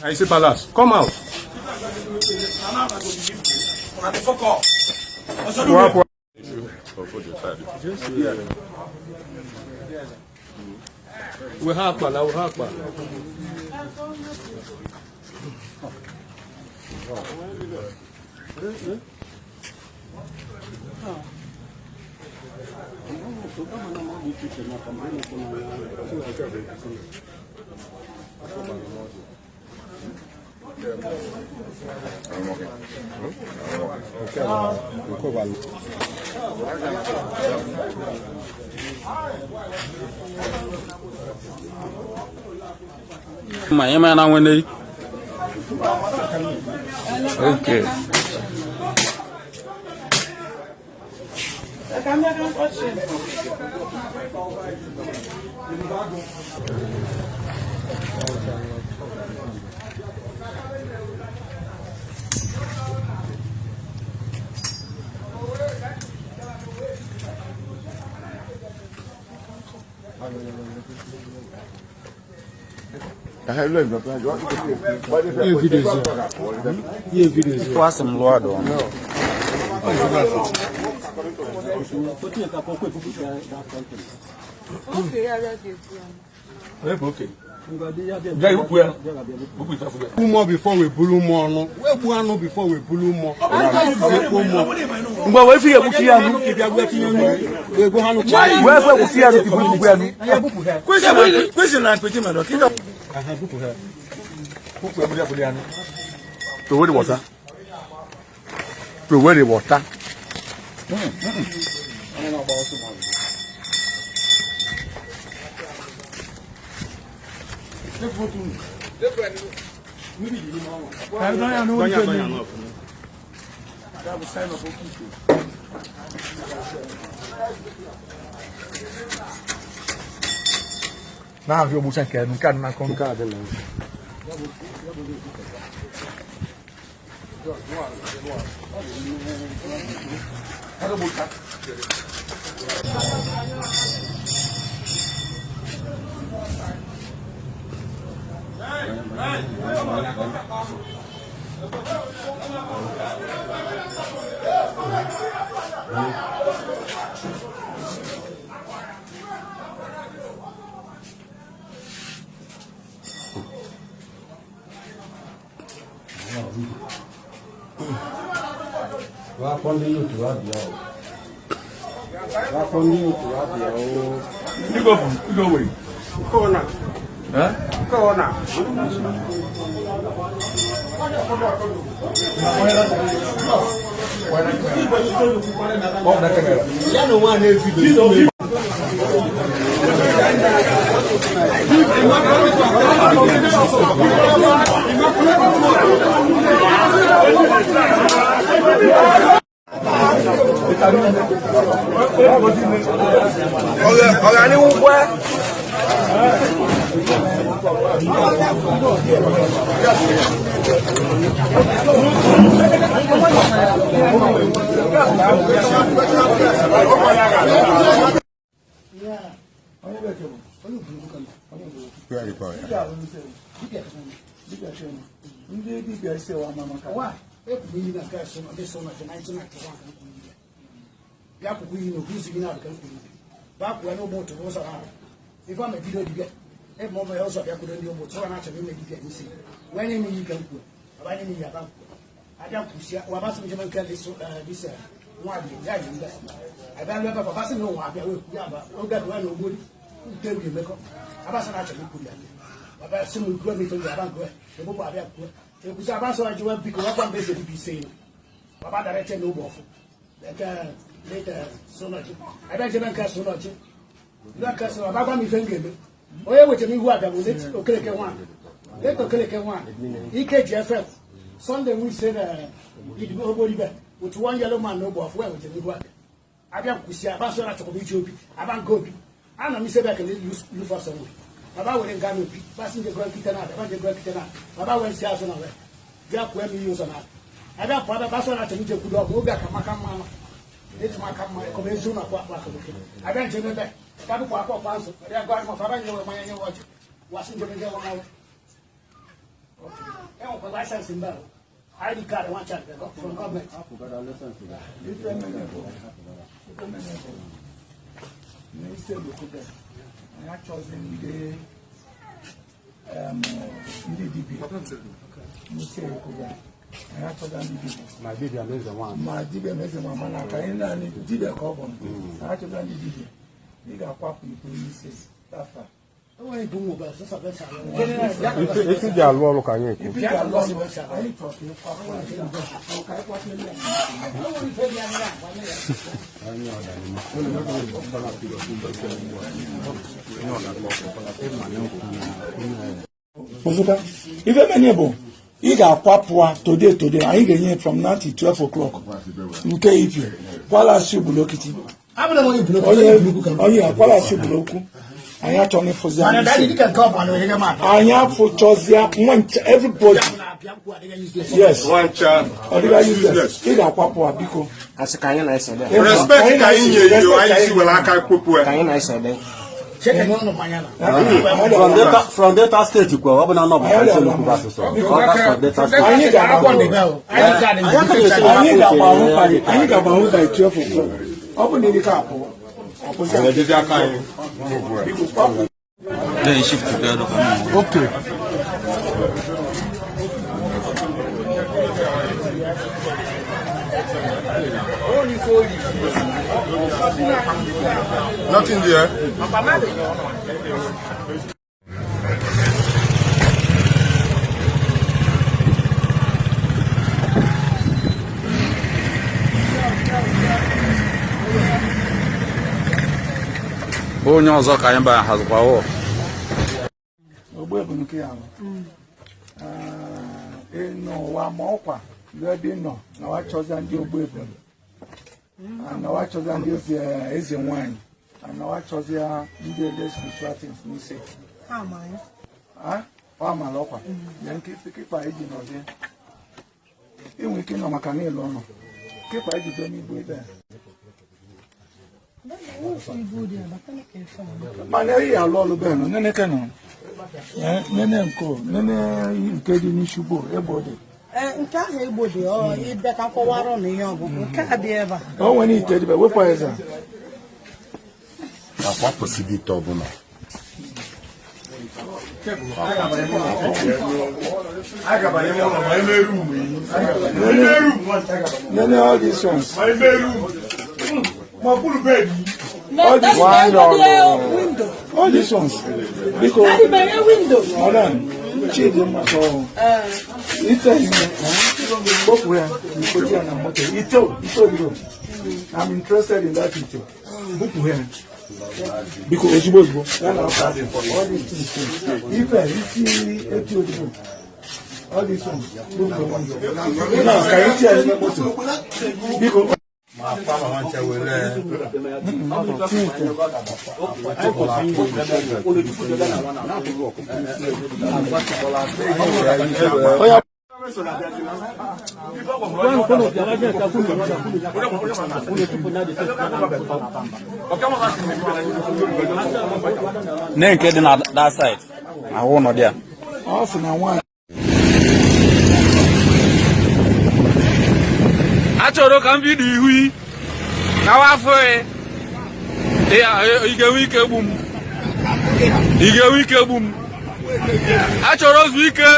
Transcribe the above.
I say palace. Come out. We have pala, we have pala. My man, I went. Okay. I have learned that videos. For some Lord or no. Okay. More before we pull more. No, we before we pull more. But if you look here, look if you are working on it, where we see other people. Question and question, my doctor. I have book her. To where the water? To where the water? Now you must have can not come. If I'm a video, you get a moment also. I couldn't do what so much of you see. When you can put, when you have I don't push you. What about some can this one? I don't remember for passing no one. Yeah, but that one no good. Tell you, make up. I was actually put that. About some good me from the bank. The book I have put. It was about so I do because one basically saying about that no more. That later so much. I don't even so much. That case of Baba Mifengebe. Oya with me who are the bullets, okay, one. Let okay, one. EKGFF. Sunday we said, it nobody back with one yellow man, no boy, where with the new I don't see a basket of Ethiopia. I don't go. I know Mr. Beck and use for some way. Baba went and got me, passing the Grand Kitana, the Grand Kitana. Baba went to on away. Jack when we use on that. I got Pada Basara to meet a good dog, go back and Macam. It's my convention of what I don't remember. Kamu apa pasuk? Dia gua mau farang yang mana yang wajib. Wasin jadi dia mau. license in Bell. ID card, one check from government. My baby amazing one. My baby amazing one. Man, I can't even do the cover. I have to do the you got papa, you say, that's fine. If they are low, look at you. If you are lost, I need to talk to you. If I'm able, you got papa today, I get here from 9 to 12 o'clock. Okay, if you, while I see below kitty. Oh, yeah, while I see below. I have to for them. I have for Chosia, everybody. Yes, one child. Yes, you got Papa Biko. As a kind I said, Respect I said. From data state to go, open up. I need about by 12 o'clock. Open the car. Then shift together. Okay. Nothing there. Onye ọzọ ka anyị ba hazikwa o. Ogbe bụ nke ahụ. Eno wa mọkwa ebe nọ na wa chọza ndị ogbe bụ. Na wa chọza ndị eze nwanyị. Na wa chọza ndị ele spiritual things n'ise. Wa mala ọkwa. Ya nke kipa eji nọzie. Enwe ike nọ maka na ịlụ ọnụ. Kipa eji do n'igbo ebe a. Mana ihe alụ ọlụ bẹ́ẹ̀ nọ nene keno nene nko nene nke dị n'Ishugbo Egbo dị nke ahụ Egbo dị ịbịa ka nkọwara na ihe ọgụ nke a dị ebe a o nwere ite dịbe wepụ eze Akwa possibility ọbụla. Nene all these ones all these ones because hold on Chidinma so I'm interested in that ito book here because Igbo all these things if all these ones now can you tell me because Nke dị na that side. Ahụ nọ there. also na one Achọrọ ka m vidio ihu na wafọ ị ga-enwe ike egbu m. Achọrọ ozu ike.